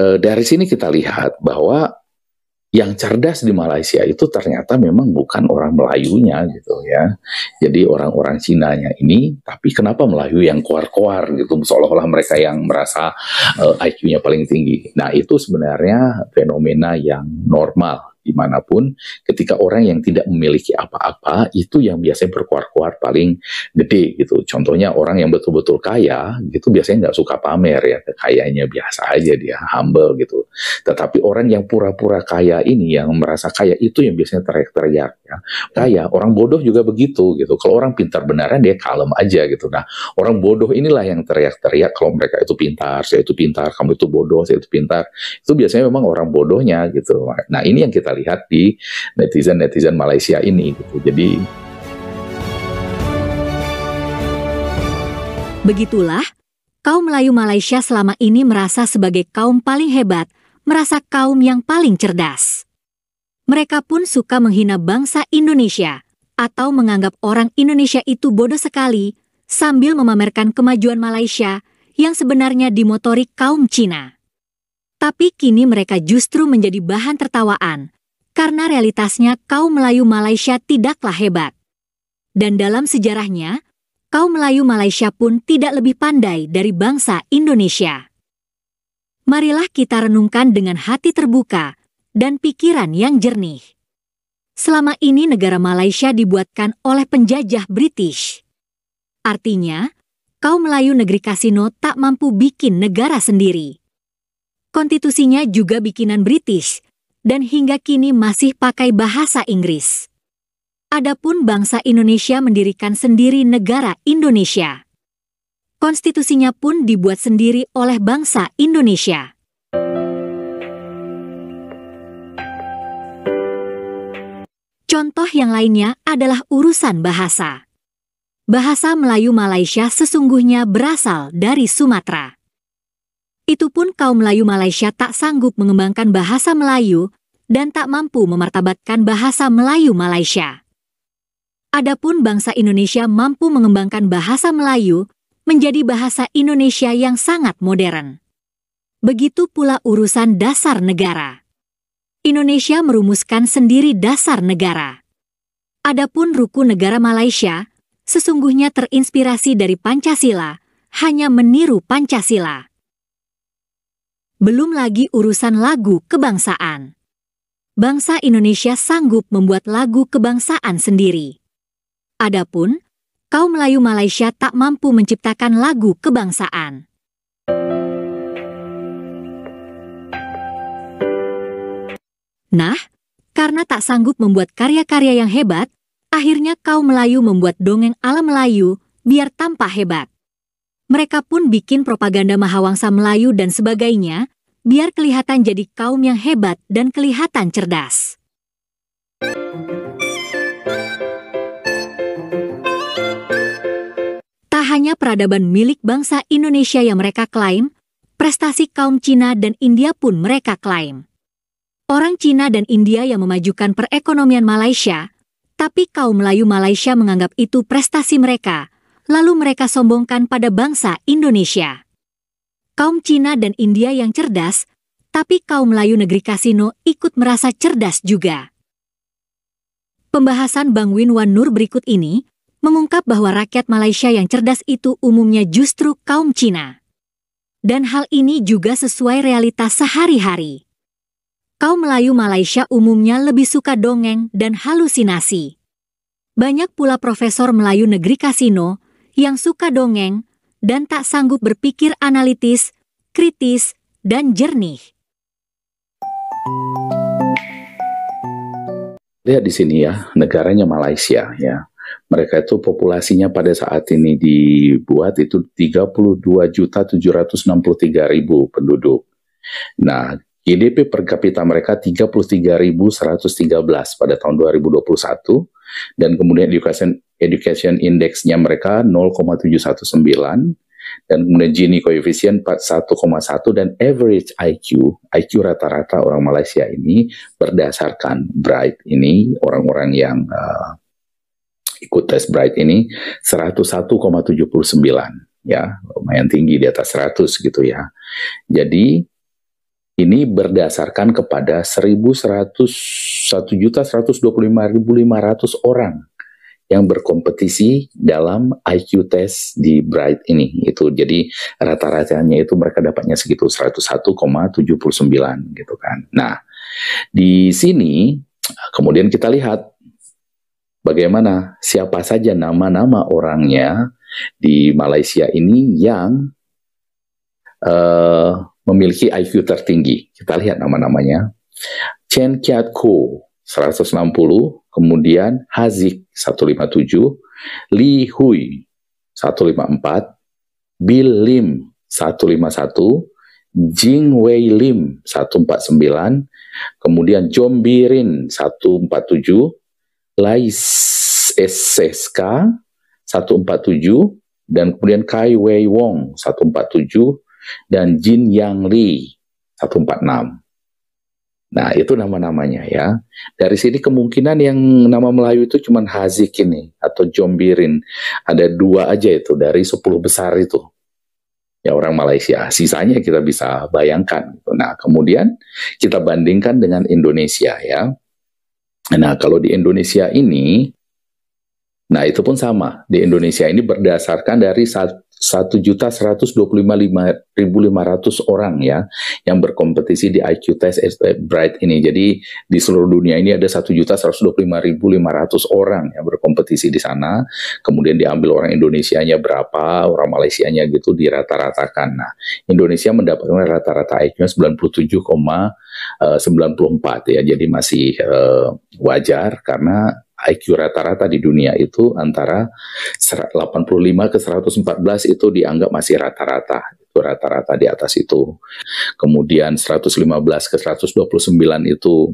Dari sini kita lihat bahwa yang cerdas di Malaysia itu ternyata memang bukan orang Melayunya gitu ya. Jadi orang-orang Cinanya ini, tapi kenapa Melayu yang koar-koar gitu, seolah-olah mereka yang merasa IQ-nya paling tinggi. Nah itu sebenarnya fenomena yang normal dimanapun ketika orang yang tidak memiliki apa-apa itu yang biasanya berkoar-koar paling gede gitu. Contohnya orang yang betul-betul kaya gitu biasanya nggak suka pamer ya, kayaknya biasa aja dia, humble gitu. Tetapi orang yang pura-pura kaya ini, yang merasa kaya itu yang biasanya teriak-teriak ya. Kaya, orang bodoh juga begitu gitu. Kalau orang pintar beneran dia kalem aja gitu. Nah, orang bodoh inilah yang teriak-teriak kalau mereka itu pintar, saya itu pintar, kamu itu bodoh, saya itu pintar. Itu biasanya memang orang bodohnya gitu. Nah, ini yang kita lihat di netizen-netizen Malaysia ini gitu. Jadi begitulah, kaum Melayu Malaysia selama ini merasa sebagai kaum paling hebat, merasa kaum yang paling cerdas. Mereka pun suka menghina bangsa Indonesia atau menganggap orang Indonesia itu bodoh sekali sambil memamerkan kemajuan Malaysia yang sebenarnya dimotori kaum Cina. Tapi kini mereka justru menjadi bahan tertawaan karena realitasnya kaum Melayu Malaysia tidaklah hebat. Dan dalam sejarahnya, kaum Melayu Malaysia pun tidak lebih pandai dari bangsa Indonesia. Marilah kita renungkan dengan hati terbuka dan pikiran yang jernih. Selama ini negara Malaysia dibuatkan oleh penjajah British. Artinya, kaum Melayu negeri Kasino tak mampu bikin negara sendiri. Konstitusinya juga bikinan British, dan hingga kini masih pakai bahasa Inggris. Adapun bangsa Indonesia mendirikan sendiri negara Indonesia. Konstitusinya pun dibuat sendiri oleh bangsa Indonesia. Contoh yang lainnya adalah urusan bahasa. Bahasa Melayu Malaysia sesungguhnya berasal dari Sumatera. Itu pun kaum Melayu Malaysia tak sanggup mengembangkan bahasa Melayu dan tak mampu memartabatkan bahasa Melayu Malaysia. Adapun bangsa Indonesia mampu mengembangkan bahasa Melayu menjadi bahasa Indonesia yang sangat modern. Begitu pula urusan dasar negara. Indonesia merumuskan sendiri dasar negara. Adapun ruku negara Malaysia sesungguhnya terinspirasi dari Pancasila, hanya meniru Pancasila. Belum lagi urusan lagu kebangsaan. Bangsa Indonesia sanggup membuat lagu kebangsaan sendiri. Adapun, kaum Melayu Malaysia tak mampu menciptakan lagu kebangsaan. Nah, karena tak sanggup membuat karya-karya yang hebat, akhirnya kaum Melayu membuat dongeng ala Melayu biar tampak hebat. Mereka pun bikin propaganda Mahawangsa Melayu dan sebagainya, biar kelihatan jadi kaum yang hebat dan kelihatan cerdas. Tak hanya peradaban milik bangsa Indonesia yang mereka klaim, prestasi kaum Cina dan India pun mereka klaim. Orang Cina dan India yang memajukan perekonomian Malaysia, tapi kaum Melayu Malaysia menganggap itu prestasi mereka, lalu mereka sombongkan pada bangsa Indonesia. Kaum Cina dan India yang cerdas, tapi kaum Melayu negeri Kasino ikut merasa cerdas juga. Pembahasan Bang Win Wan Nur berikut ini mengungkap bahwa rakyat Malaysia yang cerdas itu umumnya justru kaum Cina. Dan hal ini juga sesuai realitas sehari-hari. Kaum Melayu Malaysia umumnya lebih suka dongeng dan halusinasi. Banyak pula profesor Melayu negeri Kasino yang suka dongeng dan tak sanggup berpikir analitis, kritis, dan jernih. Lihat di sini ya, negaranya Malaysia ya. Mereka itu populasinya pada saat ini dibuat itu 32.763.000 penduduk. Nah, GDP per kapita mereka 33.113 pada tahun 2021 dan kemudian education index-nya mereka 0,719 dan kemudian Gini koefisien 41,1 dan average IQ rata-rata orang Malaysia ini berdasarkan Bright ini orang-orang yang ikut tes Bright ini 101,79 ya, lumayan tinggi di atas 100 gitu ya. Jadi ini berdasarkan kepada 1.125.500 orang yang berkompetisi dalam IQ test di Bright ini. Itu jadi rata-ratanya itu mereka dapatnya segitu 101,79 gitu kan. Nah, di sini kemudian kita lihat bagaimana siapa saja nama-nama orangnya di Malaysia ini yang memiliki IQ tertinggi. Kita lihat nama-namanya. Chen Kiat Ko 160, kemudian Haziq 157, Li Hui 154, Bill Lim 151, Jing Wei Lim 149, kemudian Jombirin 147, Lai SSK 147, dan kemudian Kai Wei Wong 147, dan Jin Yang Li 146. Nah, itu nama-namanya ya. Dari sini kemungkinan yang nama Melayu itu cuma Haziq ini atau Jombirin. Ada 2 aja itu dari 10 besar itu. Ya, orang Malaysia. Sisanya kita bisa bayangkan. Nah, kemudian kita bandingkan dengan Indonesia ya. Nah, kalau di Indonesia ini, nah itu pun sama. Di Indonesia ini berdasarkan dari 1.125.500 orang ya yang berkompetisi di IQ test Bright ini. Jadi di seluruh dunia ini ada 1.125.500 orang yang berkompetisi di sana. Kemudian diambil orang Indonesianya berapa, orang Malaysianya gitu dirata-ratakan. Nah, Indonesia mendapatkan rata-rata IQ-nya 97,94 ya. Jadi masih wajar karena IQ rata-rata di dunia itu antara 85 ke 114 itu dianggap masih rata-rata. Itu rata-rata di atas itu. Kemudian 115 ke 129 itu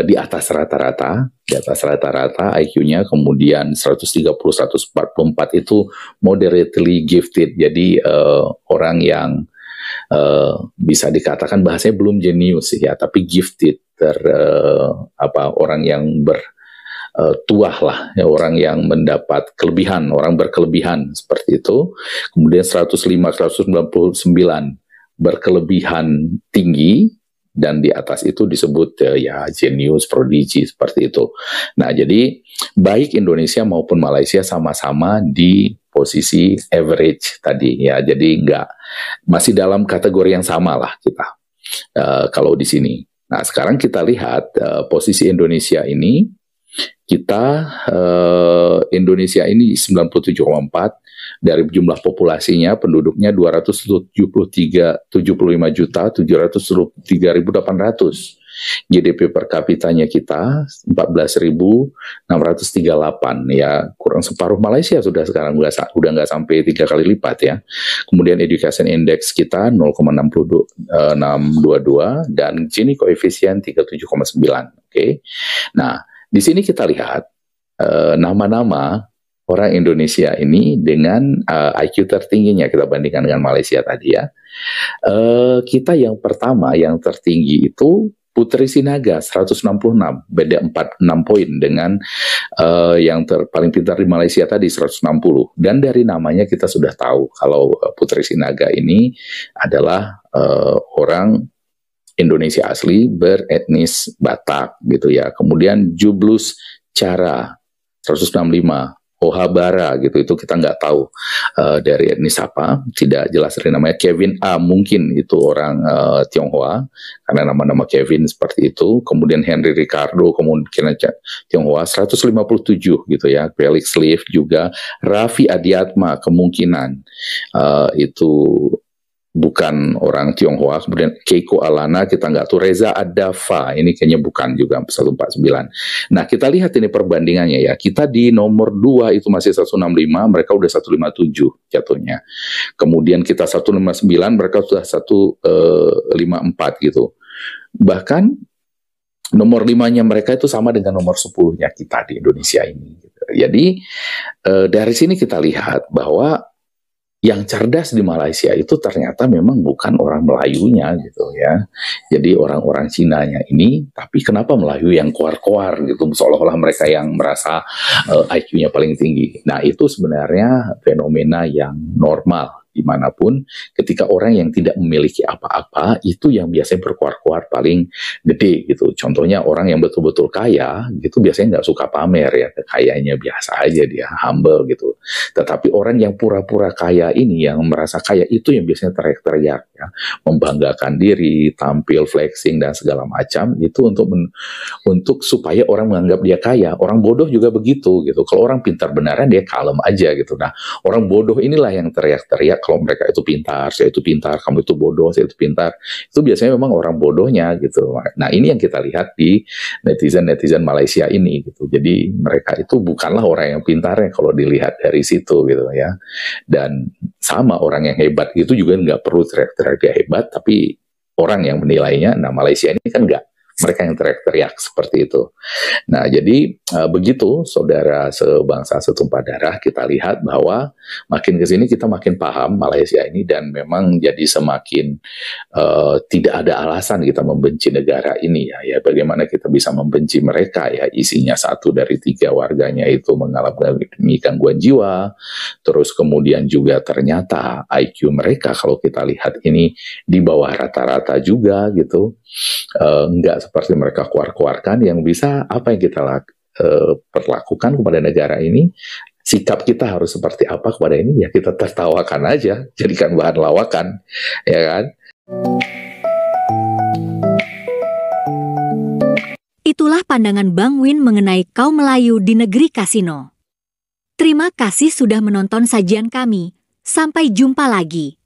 di atas rata-rata. Di atas rata-rata IQ-nya. Kemudian 130, 144 itu moderately gifted. Jadi orang yang bisa dikatakan bahasanya belum jenius ya, tapi gifted. Orang yang tuah lah, ya, orang yang mendapat kelebihan, orang berkelebihan seperti itu. Kemudian 105, 199 berkelebihan tinggi, dan di atas itu disebut ya genius, prodigy seperti itu. Nah, jadi baik Indonesia maupun Malaysia sama-sama di posisi average tadi ya. Jadi masih dalam kategori yang sama lah kita kalau di sini. Nah, sekarang kita lihat posisi Indonesia ini. Indonesia ini 97,4 dari jumlah populasinya, penduduknya 275.703.800. GDP per kapitanya kita 14.638 ya, kurang separuh Malaysia sudah sekarang, udah nggak sampai 3 kali lipat ya. Kemudian education index kita 0,622 dan Gini koefisien 37,9. Oke. Nah, di sini kita lihat nama-nama orang Indonesia ini dengan IQ tertingginya kita bandingkan dengan Malaysia tadi ya. Kita yang pertama yang tertinggi itu Putri Sinaga 166, beda 46 poin dengan yang paling pintar di Malaysia tadi 160. Dan dari namanya kita sudah tahu kalau Putri Sinaga ini adalah orang Indonesia asli beretnis Batak gitu ya. Kemudian Jublus Cara 165, Ohabara gitu, itu kita nggak tahu dari etnis apa, tidak jelas dari namanya. Kevin A mungkin itu orang Tionghoa karena nama-nama Kevin seperti itu. Kemudian Henry Ricardo kemungkinan Tionghoa 157 gitu ya. Felix Leaf juga, Raffi Adiatma kemungkinan itu bukan orang Tionghoa. Kemudian Keiko Alana kita nggak tahu. Reza Adafa ini kayaknya bukan juga 149. Nah, kita lihat ini perbandingannya ya. Kita di nomor 2 itu masih 165, mereka udah 157 jatuhnya. Kemudian kita 159, mereka sudah 154 gitu. Bahkan nomor 5-nya mereka itu sama dengan nomor 10-nya kita di Indonesia ini. Jadi dari sini kita lihat bahwa yang cerdas di Malaysia itu ternyata memang bukan orang Melayunya gitu ya. Jadi orang-orang Cinanya ini, tapi kenapa Melayu yang koar-koar gitu, seolah-olah mereka yang merasa IQ-nya paling tinggi. Nah, itu sebenarnya fenomena yang normal dimanapun, ketika orang yang tidak memiliki apa-apa itu yang biasanya berkuar-kuar paling gede gitu. Contohnya orang yang betul-betul kaya gitu biasanya nggak suka pamer ya, kayaknya biasa aja, dia humble gitu. Tetapi orang yang pura-pura kaya ini, yang merasa kaya itu yang biasanya teriak-teriak ya, membanggakan diri, tampil flexing dan segala macam, itu untuk supaya orang menganggap dia kaya. Orang bodoh juga begitu gitu. Kalau orang pintar benaran dia kalem aja gitu. Nah, orang bodoh inilah yang teriak-teriak kalau mereka itu pintar, saya itu pintar, kamu itu bodoh, saya itu pintar. Itu biasanya memang orang bodohnya gitu. Nah, ini yang kita lihat di netizen Malaysia ini gitu. Jadi mereka itu bukanlah orang yang pintarnya kalau dilihat dari situ gitu ya. Dan sama, orang yang hebat itu juga nggak perlu teriak-teriak dia hebat, tapi orang yang menilainya. Nah, Malaysia ini kan nggak, mereka yang teriak-teriak seperti itu. Nah, jadi begitu saudara sebangsa setumpah darah, kita lihat bahwa makin ke sini kita makin paham Malaysia ini, dan memang jadi semakin tidak ada alasan kita membenci negara ini ya. Bagaimana kita bisa membenci mereka ya? Isinya 1 dari 3 warganya itu mengalami gangguan jiwa, terus kemudian juga ternyata IQ mereka kalau kita lihat ini di bawah rata-rata juga gitu. Enggak seperti mereka keluar-keluarkan. Yang bisa apa yang kita perlakukan kepada negara ini, sikap kita harus seperti apa kepada ini, ya kita tertawakan aja, jadikan bahan lawakan, ya kan? Itulah pandangan Bang Win mengenai kaum Melayu di negeri kasino. Terima kasih sudah menonton sajian kami. Sampai jumpa lagi.